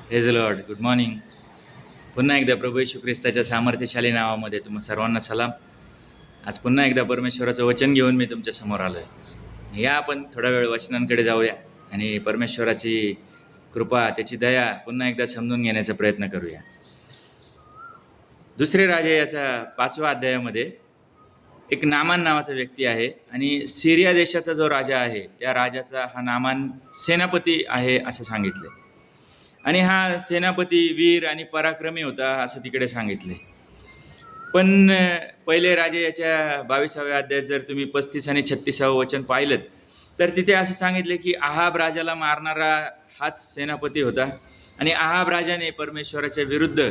Praise the Lord. Good morning. पुन्हा एकदा प्रभू येशू ख्रिस्ताच्या सामर्थ्यशाली नावामध्ये तुम्हा सर्वांना सलाम. आज पुन्हा एकदा परमेश्वराचं वचन घेऊन मी तुमच्या समोर आलो आहे. या आपण थोडा वेळ वचनांकडे जाऊया आणि परमेश्वराची कृपा, त्याची दया पुन्हा एकदा समजून घेण्याचा प्रयत्न करूया. दुसरे राजे याचा 5व्या अध्यायामध्ये एक नामान नावाचा व्यक्ती आहे आणि सिरिया देशाचा जो राजा आहे त्या राजाचा हा नामान सेनापती आहे असं सांगितलं. आणि हा सेनापती वीर आणि पराक्रमी होता असं तिकडे सांगितले. पण पहिले राजे याच्या 22व्या अध्यायात जर तुम्ही 35 आणि 36वं वचन पाहिलं तर तिथे असं सांगितले की आहाब राजाला मारणारा हाच सेनापती होता आणि आहाब राजाने परमेश्वराच्या विरुद्ध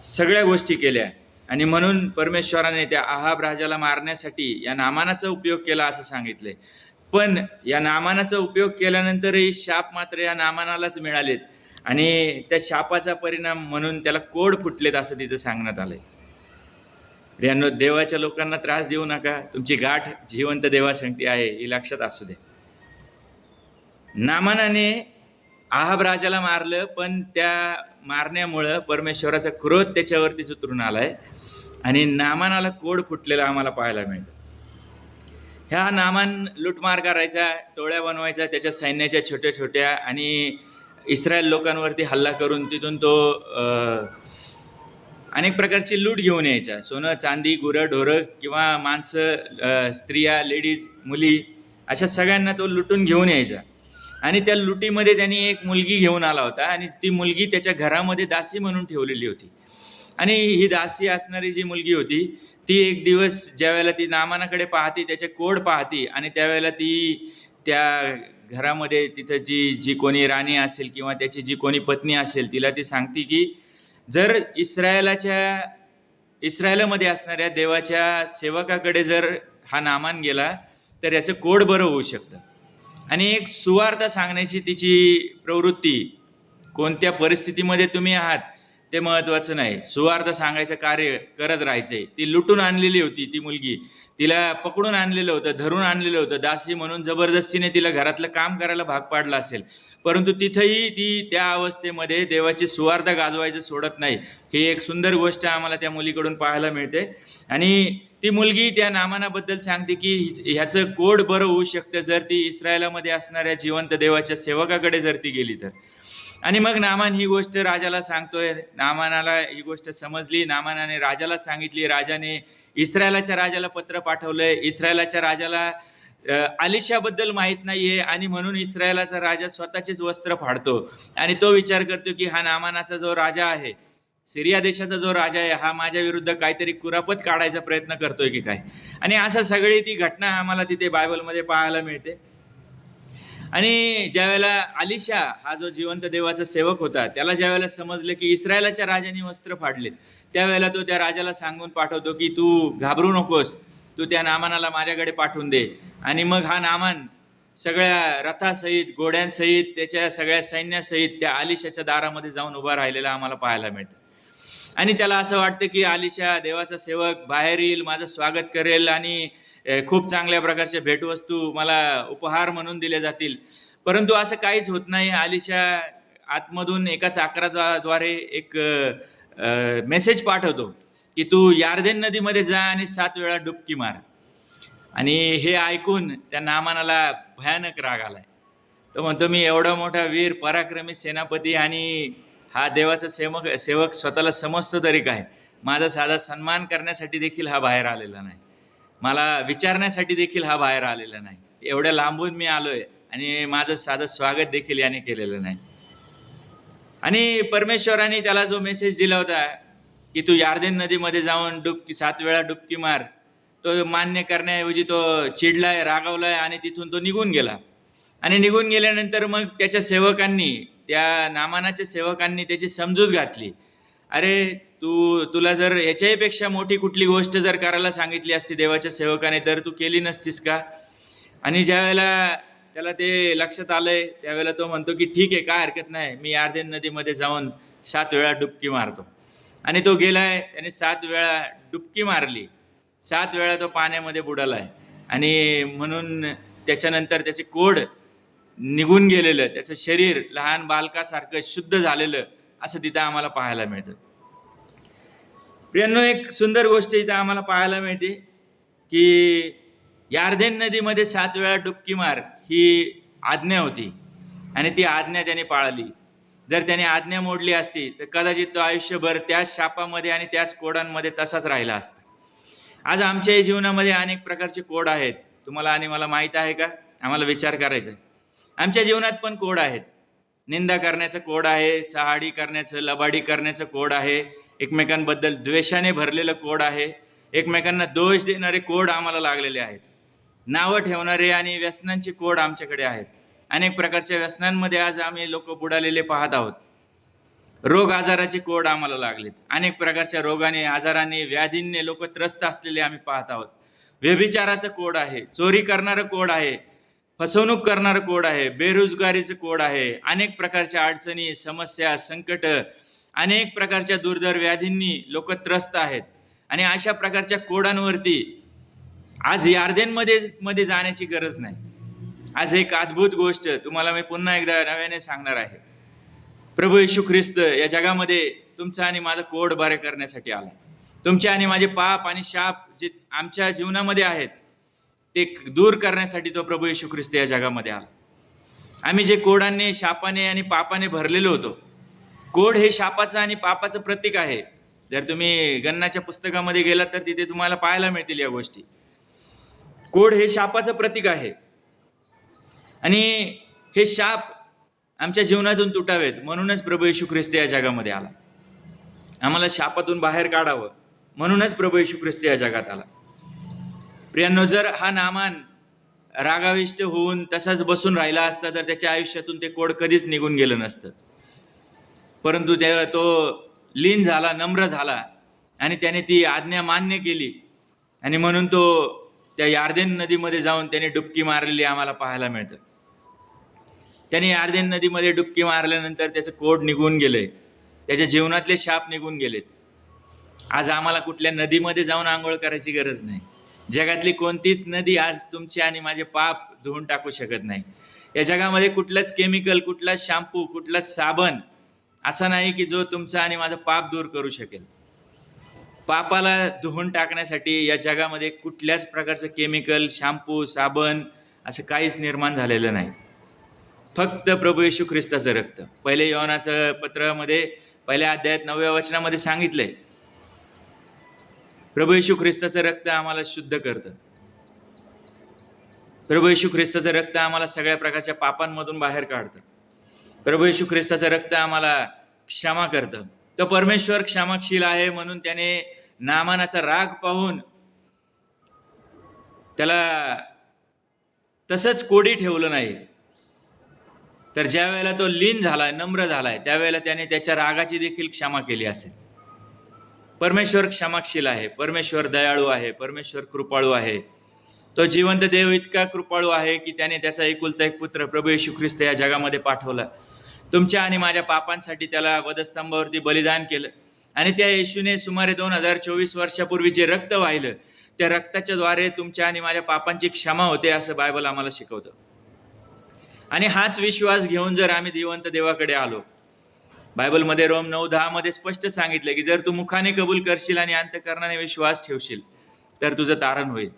सगळ्या गोष्टी केल्या आणि म्हणून परमेश्वराने त्या आहाब राजाला मारण्यासाठी या नामानाचा उपयोग केला असं सांगितले. पण या नामानाचा उपयोग केल्यानंतरही शाप मात्र या नामानालाच मिळालेत आणि त्या शापाचा परिणाम म्हणून त्याला कोड फुटलेत असं तिथं सांगण्यात आलंय. प्रियांनो, देवाच्या लोकांना त्रास देऊ नका. तुमची गाठ जिवंत देवासंगती आहे ही लक्षात असू दे. नामानाने आहाब राजाला मारलं, पण त्या मारण्यामुळं परमेश्वराचा क्रोध त्याच्यावरतीच उतरून आलाय आणि नामानाला कोड फुटलेला आम्हाला पाहायला मिळतं. ह्या नामान लूटमार करायचा, टोळ्या बनवायचा त्याच्या सैन्याच्या छोट्या छोट्या आणि इस्रायल लोकांवरती हल्ला करून तिथून तो अनेक प्रकारची लूट घेऊन यायचा. सोनं, चांदी, गुरं, ढोरं किंवा माणसं, स्त्रिया, लेडीज, मुली अशा सगळ्यांना तो लुटून घेऊन यायचा. आणि त्या लुटीमध्ये त्यांनी एक मुलगी घेऊन आला होता आणि ती मुलगी त्याच्या घरामध्ये दासी म्हणून ठेवलेली होती. आणि ही दासी असणारी जी मुलगी होती ती एक दिवस ज्यावेळेला ती नामानाकडे पाहती, त्याचे कोड पाहती आणि त्यावेळेला ती त्या घरामध्ये तिथं जी कोणी राणी असेल किंवा त्याची जी कोणी पत्नी असेल तिला ती सांगती की जर इस्रायलामध्ये असणाऱ्या देवाच्या सेवकाकडे जर हा नामान गेला तर याचं कोड बरं होऊ शकतं. आणि एक सुवार्ता सांगण्याची तिची प्रवृत्ती, कोणत्या परिस्थितीमध्ये तुम्ही आहात ते महत्त्वाचं नाही, सुवार्ता सांगायचं कार्य करत राहायचंय. ती लुटून आणलेली होती ती मुलगी, तिला पकडून आणलेलं होतं, धरून आणलेलं होतं, दासी म्हणून जबरदस्तीने तिला घरातलं काम करायला भाग पाडलं असेल, परंतु तिथंही ती त्या अवस्थेमध्ये देवाची सुवार्ता गाजवायचं सोडत नाही. ही एक सुंदर गोष्ट आम्हाला त्या मुलीकडून पाहायला मिळते. आणि ती मुलगी त्या नामानाबद्दल सांगते की ह्याचं कोड बरं होऊ शकतं जर ती इस्रायलामध्ये असणाऱ्या जिवंत देवाच्या सेवकाकडे जर ती गेली तर. आणि मग नामान ही गोष्ट राजाला सांगतोय. नामानाला ही गोष्ट समजली, नामानाने राजाला सांगितली. राजाने इस्रायलाच्या राजाला पत्र पाठवलंय. इस्रायलाच्या राजाला आलिशाबद्दल माहीत नाहीये आणि म्हणून इस्रायलाचा राजा स्वतःचेच वस्त्र फाडतो आणि तो विचार करतो की हा नामानाचा जो राजा आहे, सिरिया देशाचा जो राजा आहे, हा माझ्या विरुद्ध काहीतरी कुरापत काढायचा प्रयत्न करतोय की काय. आणि असं सगळी ती घटना आम्हाला तिथे बायबलमध्ये पाहायला मिळते. आणि ज्यावेळेला आलिशा हा जो जिवंत देवाचा सेवक होता त्याला ज्यावेळेला समजलं की इस्रायलाच्या राजाने वस्त्र फाडलेत, त्यावेळेला तो त्या राजाला सांगून पाठवतो की तू घाबरू नकोस, तू त्या नामानाला माझ्याकडे पाठवून दे. आणि मग हा नामान सगळ्या रथासहित, घोड्यांसहित, त्याच्या सगळ्या सैन्यासहित त्या आलिशाच्या दारामध्ये जाऊन उभा राहिलेला आम्हाला पाहायला मिळतं. आणि त्याला असं वाटतं की आलिशा देवाचा सेवक बाहेर येईल, माझं स्वागत करेल आणि खूप चांगल्या प्रकारच्या भेटवस्तू मला उपहार म्हणून दिल्या जातील. परंतु असं काहीच होत नाही. आलिशा आतमधून एका चाकराद्वारे एक मेसेज पाठवतो की तू यार्देन नदीमध्ये जा आणि 7 वेळा डुबकी मार. आणि हे ऐकून त्या नामानाला भयानक राग आलाय. तो म्हणतो, मी एवढा मोठा वीर, पराक्रमी सेनापती आणि हा देवाचा सेवक स्वतःला समजतो तरी काय, माझा साधा सन्मान करण्यासाठी देखील हा बाहेर आलेला नाही, मला विचारण्यासाठी देखील हा बाहेर आलेला नाही, एवढ्या लांबून मी आलोय आणि माझं साधं स्वागत देखील याने केलेलं नाही. आणि परमेश्वराने त्याला जो मेसेज दिला होता की तू यार्देन नदीमध्ये जाऊन 7 वेळा डुबकी मार, तो मान्य करण्याऐवजी तो चिडलाय, रागावलाय आणि तिथून तो निघून गेला. आणि निघून गेल्यानंतर मग त्याच्या सेवकांनी, त्या नामानाच्या सेवकांनी त्याची समजूत घातली. अरे तुला जर याच्यापेक्षा मोठी कुठली गोष्ट जर करायला सांगितली असती देवाच्या सेवकाने तर तू केली नसतीस का. आणि ज्यावेळेला त्याला ते लक्षात आलंय त्यावेळेला तो म्हणतो की ठीक आहे, काय हरकत नाही, मी यार्देन नदीमध्ये जाऊन 7 वेळा डुबकी मारतो. आणि तो गेलाय, त्याने 7 वेळा डुबकी मारली, 7 वेळा तो पाण्यामध्ये बुडालाय. आणि म्हणून त्याच्यानंतर त्याचे कोड निघून गेलेलं, त्याचं शरीर लहान बालकासारखं शुद्ध झालेलं असं तिथं आम्हाला पाहायला मिळतं. प्रियांनो, एक सुंदर गोष्ट इथं आम्हाला पाहायला मिळते की यार्देन नदीमध्ये 7 वेळा डुबकी मार ही आज्ञा होती आणि ती आज्ञा त्याने पाळली. जर त्याने आज्ञा मोडली असती तर कदाचित तो आयुष्यभर त्याच शापामध्ये आणि त्याच कोडांमध्ये तसाच राहिला असता. आज आमच्या जीवनामध्ये अनेक प्रकारचे कोड आहेत. तुम्हाला आणि मला माहीत आहे का? आम्हाला विचार करायचा आहे. आमच्या जीवनात पण कोड आहेत. निंदा करण्याचं कोड आहे, चहाडी करण्याचं, लबाडी करण्याचं कोड आहे, एकमेकांबद्दल द्वेषाने भरलेलं कोड आहे, एकमेकांना दोष देणारे कोड आम्हाला लागलेले आहेत. नावं ठेवणारे आणि व्यसनांचे कोड आमच्याकडे आहेत. अनेक प्रकारच्या व्यसनांमध्ये आज आम्ही लोक बुडालेले पाहत आहोत. रोग आजाराचे कोड आम्हाला लागलेत. अनेक प्रकारच्या रोगाने, आजाराने, व्याधींनी लोक त्रस्त असलेले आम्ही पाहत आहोत. व्यभिचाराचं कोड आहे, चोरी करणारं कोड आहे, फसवणूक करणारं कोड आहे, बेरोजगारीचं कोड आहे, अनेक प्रकारच्या अडचणी, समस्या, संकट, अनेक प्रकारच्या दुर्धर व्याधींनी लोक त्रस्त आहेत. आणि अशा प्रकारच्या कोडांवरती आज यार्देनमध्ये जाण्याची गरज नाही. आज एक अद्भुत गोष्ट तुम्हाला मी पुन्हा एकदा नव्याने सांगणार आहे. प्रभू येशू ख्रिस्त या जगामध्ये तुमचा आणि माझा कोड बरे करण्यासाठी आला. तुमचे आणि माझे पाप आणि शाप जे आमच्या जीवनामध्ये आहेत ते दूर करण्यासाठी तो प्रभू येशू ख्रिस्त या जगामध्ये आला. आम्ही जे कोडाने, शापाने आणि पापाने भरलेलो होतो. कोड हे शापाचं आणि पापाचं प्रतीक आहे. जर तुम्ही गणनाच्या पुस्तकामध्ये गेलात तर तिथे तुम्हाला पाहायला मिळतील या गोष्टी. कोड हे शापाचं प्रतीक आहे आणि हे शाप आमच्या जीवनातून तुटावेत म्हणूनच प्रभू येशू ख्रिस्त या जगामध्ये आला. आम्हाला शापातून बाहेर काढावं म्हणूनच प्रभू येशू ख्रिस्त या जगात आला. प्रियांनो, जर हा नामान रागाविष्ट होऊन तसाच बसून राहिला असता तर त्याच्या आयुष्यातून ते कोड कधीच निघून गेलं नसतं. परंतु तो लीन झाला, नम्र झाला आणि त्याने ती आज्ञा मान्य केली आणि म्हणून तो त्या यार्देन नदीमध्ये जाऊन त्याने डुबकी मारलेली आम्हाला पाहायला मिळतं. त्याने यार्देन नदीमध्ये डुबकी मारल्यानंतर त्याचं कोड निघून गेलंय, त्याच्या जीवनातले शाप निघून गेलेत. आज आम्हाला कुठल्या नदीमध्ये जाऊन आंघोळ करायची गरज नाही. जगातली कोणतीच नदी आज तुमचे आणि माझे पाप धुवून टाकू शकत नाही. या जगामध्ये कुठलंच केमिकल, कुठलाच शॅम्पू, कुठलाच साबण असा नाही की जो तुमचा आणि माझं पाप दूर करू शकेल. पापाला धुवून टाकण्यासाठी या जगामध्ये कुठल्याच प्रकारचं केमिकल, शॅम्पू, साबण असं काहीच निर्माण झालेलं नाही. फक्त प्रभू येशू ख्रिस्ताचं रक्त. पहिले योहानाचं पत्रामध्ये 1 अध्यायात 9व्या वचनामध्ये सांगितलंय, प्रभू येशू ख्रिस्ताचं रक्त आम्हाला शुद्ध करतं. प्रभू येशू ख्रिस्ताचं रक्त आम्हाला सगळ्या प्रकारच्या पापांमधून बाहेर काढतं. प्रभू येशू ख्रिस्ताचं रक्त आम्हाला क्षमा करतं. तो परमेश्वर क्षमाशील आहे म्हणून त्याने नामानाचा राग पाहून त्याला तसंच कोडी ठेवलं नाही. तर ज्या वेळेला तो लीन झालाय, नम्र झालाय, त्यावेळेला त्याने त्याच्या रागाची देखील क्षमा केली असेल. परमेश्वर क्षमाशील आहे, परमेश्वर दयाळू आहे, परमेश्वर कृपाळू आहे. तो जिवंत देव इतका कृपाळू आहे की त्याने त्याचा एकुलता एक पुत्र प्रभू येशू ख्रिस्त या जगामध्ये पाठवला. तुमच्या आणि माझ्या पापांसाठी त्याला वधस्तंभावरती बलिदान केलं आणि त्या येशूने सुमारे 2024 वर्षापूर्वी जे रक्त वाहिलं त्या रक्ताच्या द्वारे तुमच्या आणि माझ्या पापांची क्षमा होते असं बायबल आम्हाला शिकवतं. आणि हाच विश्वास घेऊन जर आम्ही जिवंत देवाकडे आलो, बायबलमध्ये रोम 9:10 मध्ये स्पष्ट सांगितलं की जर तू मुखाने कबूल करशील आणि अंतःकरणाने विश्वास ठेवशील तर तुझं तारण होईल.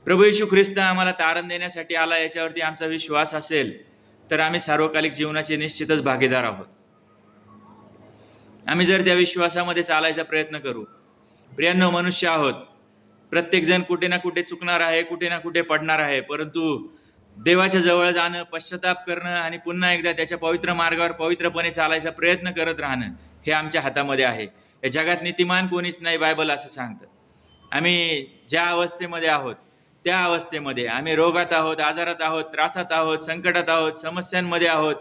प्रभू येशू ख्रिस्त आम्हाला तारण देण्यासाठी आला याच्यावरती आमचा विश्वास असेल तर आम्ही सार्वकालिक जीवनाचे निश्चितच भागीदार आहोत. आम्ही जर त्या विश्वासामध्ये चालायचा प्रयत्न करू. प्रियांनो, मनुष्य आहोत. प्रत्येकजण कुठे ना कुठे चुकणार आहे, कुठे ना कुठे पडणार आहे. परंतु देवाच्या जवळ जाणं, पश्चाताप करणं आणि पुन्हा एकदा त्याच्या पवित्र मार्गावर पवित्रपणे चालायचा प्रयत्न करत राहणं हे आमच्या हातामध्ये आहे. या जगात नीतिमान कोणीच नाही, बायबल असं सांगतं. आम्ही ज्या अवस्थेमध्ये आहोत त्या अवस्थेमध्ये आम्ही रोगात आहोत, आजारात आहोत, त्रासात आहोत, संकटात आहोत, समस्यांमध्ये आहोत,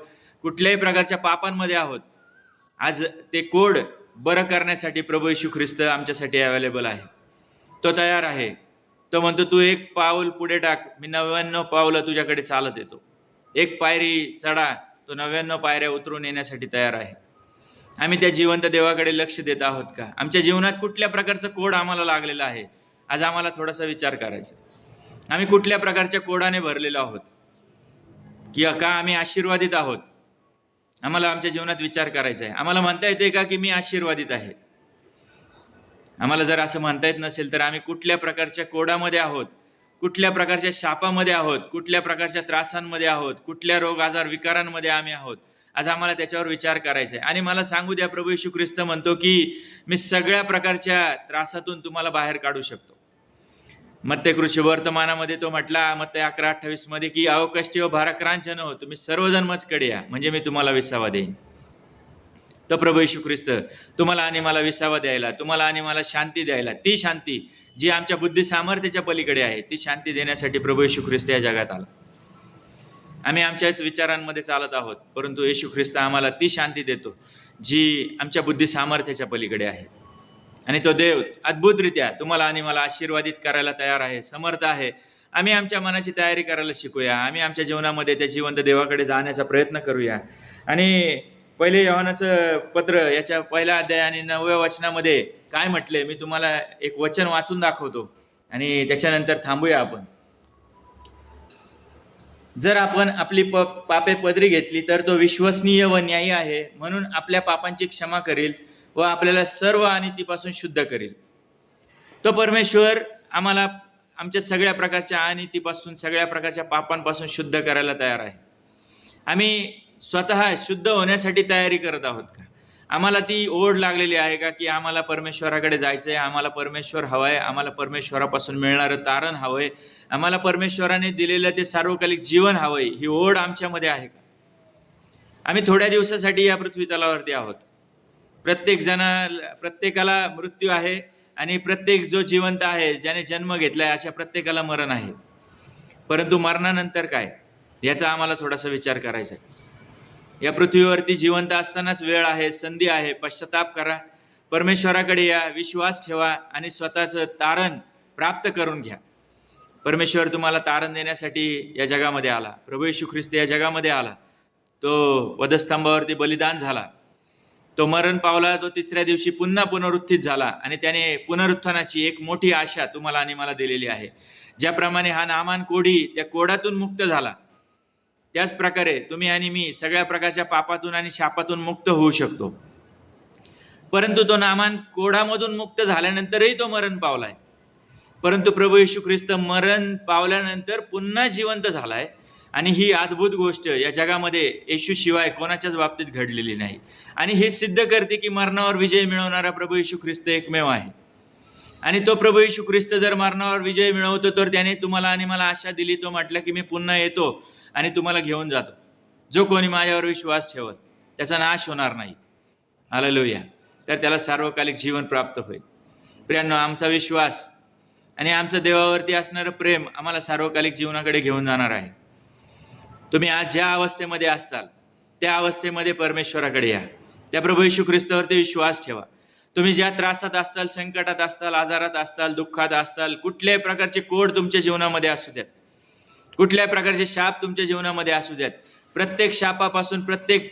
कुठल्याही प्रकारच्या पापांमध्ये आहोत. आज ते कोड बरं करण्यासाठी प्रभू येशू ख्रिस्त आमच्यासाठी अवेलेबल आहे. तो तयार आहे. तो म्हणतो, तू एक पाऊल पुढे टाक, मी 99 पावलं तुझ्याकडे चालत येतो. एक पायरी चढा, तो 99 पायऱ्या उतरून येण्यासाठी तयार आहे. आम्ही त्या जिवंत देवाकडे लक्ष देत आहोत का? आमच्या जीवनात कुठल्या प्रकारचं कोड आम्हाला लागलेलं आहे आज आम्हाला थोडासा विचार करायचा. आम्ही कुठल्या प्रकारच्या कोडाने भरलेलो आहोत? की का आम्ही आशीर्वादित आहोत? आम्हाला आमच्या जीवनात विचार करायचा आहे. आम्हाला म्हणता येते का की मी आशीर्वादित आहे? आम्हाला जर असं म्हणता येत नसेल तर आम्ही कुठल्या प्रकारच्या कोडामध्ये आहोत, कुठल्या प्रकारच्या शापामध्ये आहोत, कुठल्या प्रकारच्या त्रासांमध्ये आहोत, कुठल्या रोग आजार विकारांमध्ये आम्ही आहोत, आज आम्हाला त्याच्यावर विचार करायचा आहे. आणि मला सांगू द्या, प्रभू येशू ख्रिस्त म्हणतो की मी सगळ्या प्रकारच्या त्रासातून तुम्हाला बाहेर काढू शकतो. मत्ते कृषी वर्तमानामध्ये तो म्हटला, मत्ते 11:28 मध्ये की अहो कष्टी व भाराक्रांत हो, तुम्ही सर्वजण माझ्याकडे या, म्हणजे मी तुम्हाला विसावा देईन. तर प्रभू येशू ख्रिस्त तुम्हाला आणि मला विसावा द्यायला, तुम्हाला आणि मला शांती द्यायला, ती शांती जी आमच्या बुद्धी सामर्थ्याच्या पलीकडे आहे, ती शांती देण्यासाठी प्रभू येशू ख्रिस्त या जगात आला. आम्ही आमच्याच विचारांमध्ये चालत आहोत, परंतु येशू ख्रिस्त आम्हाला ती शांती देतो जी आमच्या बुद्धी सामर्थ्याच्या पलीकडे आहे. आणि तो देव अद्भुतरित्या तुम्हाला आणि मला आशीर्वादित करायला तयार आहे, समर्थ आहे. आम्ही आमच्या मनाची तयारी करायला शिकूया. आम्ही आमच्या जीवनामध्ये त्या जिवंत देवाकडे जाण्याचा प्रयत्न करूया. आणि पहिले योहानाचं पत्र याच्या पहिल्या अध्याय आणि 9व्या वचनामध्ये काय म्हटले, मी तुम्हाला एक वचन वाचून दाखवतो आणि त्याच्यानंतर थांबूया आपण. जर आपण आपली पापे पदरी घेतली तर तो विश्वसनीय व न्यायी आहे, म्हणून आपल्या पापांची क्षमा करेल व आपल्याला सर्व अनितीपासून शुद्ध करेल. तो परमेश्वर आम्हाला आमच्या सगळ्या प्रकारच्या अनितीपासून, सगळ्या प्रकारच्या पापांपासून शुद्ध करायला तयार आहे. आम्ही स्वतः शुद्ध होण्यासाठी तयारी करत आहोत का? आम्हाला ती ओढ लागलेली आहे का की आम्हाला परमेश्वराकडे जायचं आहे, आम्हाला परमेश्वर हवं आहे, आम्हाला परमेश्वरापासून मिळणारं तारण हवं आहे, आम्हाला परमेश्वराने दिलेलं ते सार्वकालिक जीवन हवं आहे, ही ओढ आमच्यामध्ये आहे का? आम्ही थोड्या दिवसासाठी या पृथ्वी तलावरती आहोत. प्रत्येकाला मृत्यू आहे आणि प्रत्येक जो जिवंत आहे, ज्याने जन्म घेतलाय, अशा प्रत्येकाला मरण आहे. परंतु मरणानंतर काय, याचा आम्हाला थोडासा विचार करायचा आहे. या पृथ्वीवरती जिवंत असतानाच वेळ आहे, संधी आहे. पश्चाताप करा, परमेश्वराकडे या, विश्वास ठेवा आणि स्वतःचं तारण प्राप्त करून घ्या. परमेश्वर तुम्हाला तारण देण्यासाठी या जगामध्ये आला. प्रभू येशू ख्रिस्त या जगामध्ये आला. तो वधस्तंभावरती बलिदान झाला, तो मरण पावला, तो तिसऱ्या दिवशी पुन्हा पुनरुत्थित झाला आणि त्याने पुनरुत्थानाची एक मोठी आशा तुम्हाला आणि मला दिलेली आहे. ज्याप्रमाणे हा नामान कोढी त्या कोडातून मुक्त झाला, त्याच प्रकारे तुम्ही आणि मी सगळ्या प्रकारच्या पापातून आणि शापातून मुक्त होऊ शकतो. परंतु तो नामान कोडामधून मुक्त झाल्यानंतरही तो मरण पावलाय. परंतु प्रभू येशू ख्रिस्त मरण पावल्यानंतर पुन्हा जिवंत झालाय. आणि ही अद्भुत गोष्ट या जगामध्ये येशू शिवाय कोणाच्याच बाबतीत घडलेली नाही. आणि हे सिद्ध करते की मरणावर विजय मिळवणारा प्रभू येशू ख्रिस्त एकमेव आहे. आणि तो प्रभू येशू ख्रिस्त जर मरणावर विजय मिळवतो तर त्याने तुम्हाला आणि मला आशा दिली. तो म्हटलं की मी पुन्हा येतो आणि तुम्हाला घेऊन जातो. जो कोणी माझ्यावर विश्वास ठेवत त्याचा नाश होणार नाही. हालेलुया. तर त्याला सार्वकालिक जीवन प्राप्त होईल. प्रियांनो, आमचा विश्वास आणि आमचं देवावरती असणारं प्रेम आम्हाला सार्वकालिक जीवनाकडे घेऊन जाणार आहे. तुम्ही आज ज्या अवस्थेमध्ये असताल त्या अवस्थेमध्ये परमेश्वराकडे या. त्या प्रभू येशू ख्रिस्तावरती विश्वास ठेवा. तुम्ही ज्या त्रासात असताल, संकटात असताल, आजारात असताल, दुःखात असताल, कुठल्याही प्रकारचे कोड तुमच्या जीवनामध्ये असू द्यात, कुठल्याही प्रकारचे शाप तुमच्या जीवनामध्ये असू द्यात, प्रत्येक शापापासून, प्रत्येक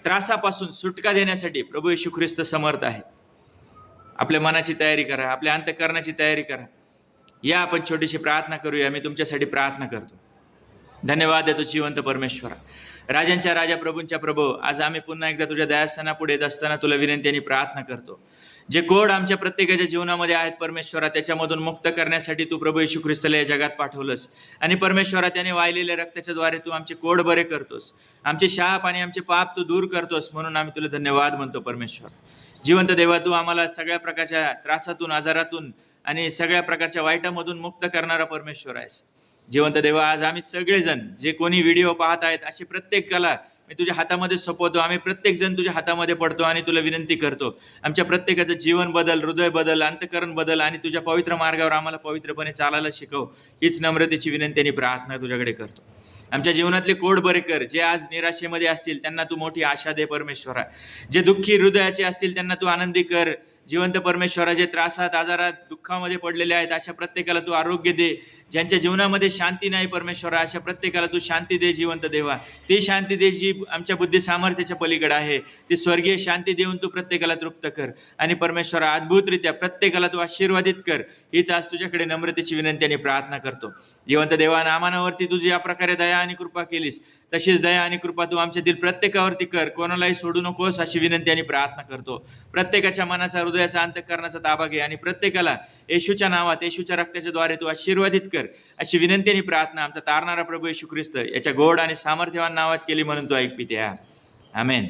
त्रासापासून सुटका देण्यासाठी प्रभू येशू ख्रिस्त समर्थ आहे. आपल्या मनाची तयारी करा, आपल्या अंतःकरणाची तयारी करा. या आपण छोटीशी प्रार्थना करूया. मी तुमच्यासाठी प्रार्थना करतो. धन्यवाद देतो जिवंत परमेश्वरा, राजांच्या राजा, प्रभूंच्या प्रभू. आज आम्ही पुन्हा एकदा तुझ्या दयास्थानापुढे येत असताना तुला विनंती आणि प्रार्थना करतो. जे कोड आमच्या प्रत्येकाच्या जीवनामध्ये आहेत परमेश्वरा, त्याच्यामधून मुक्त करण्यासाठी तू प्रभू येशू ख्रिस्ताला या जगात पाठवलंस. आणि परमेश्वरा, त्याने वाहिलेल्या रक्ताच्या द्वारे तू आमचे कोड बरे करतोस, आमचे शाप आणि आमचे पाप तू दूर करतोस. म्हणून आम्ही तुला धन्यवाद म्हणतो परमेश्वर. जिवंत देवा, तू आम्हाला सगळ्या प्रकारच्या त्रासातून, आजारातून आणि सगळ्या प्रकारच्या वाईटामधून मुक्त करणारा परमेश्वर आहेस. जिवंत देवा, आज आम्ही सगळेजण जे कोणी व्हिडिओ पाहत आहेत, असे प्रत्येकाला मी तुझ्या हातामध्ये सोपवतो. आम्ही प्रत्येकजण तुझ्या हातामध्ये पडतो आणि तुला विनंती करतो, आमच्या प्रत्येकाचं जीवन बदल, हृदय बदल, अंतःकरण बदल आणि तुझ्या पवित्र मार्गावर आम्हाला पवित्रपणे चालायला शिकव. हीच नम्रतेची विनंती आणि प्रार्थना तुझ्याकडे करतो. आमच्या जीवनातले कोड बरे कर. जे आज निराशेमध्ये असतील त्यांना तू मोठी आशा दे परमेश्वरा. जे दुःखी हृदयाचे असतील त्यांना तू आनंदी कर. जिवंत परमेश्वरा, जे त्रासात, आजारात, दुःखामध्ये पडलेले आहेत, अशा प्रत्येकाला तू आरोग्य दे. ज्यांच्या जीवनामध्ये शांती नाही परमेश्वरा, अशा प्रत्येकाला तू शांती दे जिवंत देवा. ती शांती दे जी आमच्या बुद्धी सामर्थ्याच्या पलीकडे आहे. ती स्वर्गीय शांती देऊन तू प्रत्येकाला तृप्त कर. आणि परमेश्वरा, अद्भुतरित्या प्रत्येकाला तू आशीर्वादित कर. हीच आज तुझ्याकडे नम्रतेची विनंती आणि प्रार्थना करतो. जिवंत देवा, नामानावरती तुझी या प्रकारे दया आणि कृपा केलीस, तशीच दया आणि कृपा तू आमच्यातील प्रत्येकावरती कर. कोणालाही सोडू नकोस अशी विनंती आणि प्रार्थना करतो. प्रत्येकाच्या मनाचा, हृदयाचा, अंतःकरणाचा ताबा घे आणि प्रत्येकाला येशूच्या नावात, येशूच्या रक्ताच्या द्वारे तू आशीर्वादित कर अशी विनंती आणि प्रार्थना आमचा तारणारा प्रभू येशू ख्रिस्त याच्या गोड आणि सामर्थ्यवान नावात केली म्हणून तू ऐकते. आमेन.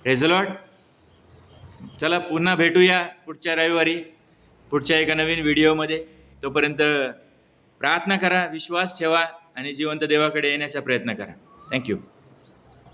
Praise the lord. चला पुन्हा भेटूया पुढच्या रविवारी पुढच्या एका नवीन व्हिडिओमध्ये. तोपर्यंत प्रार्थना करा, विश्वास ठेवा आणि जिवंत देवाकडे येण्याचा प्रयत्न करा. थँक्यू.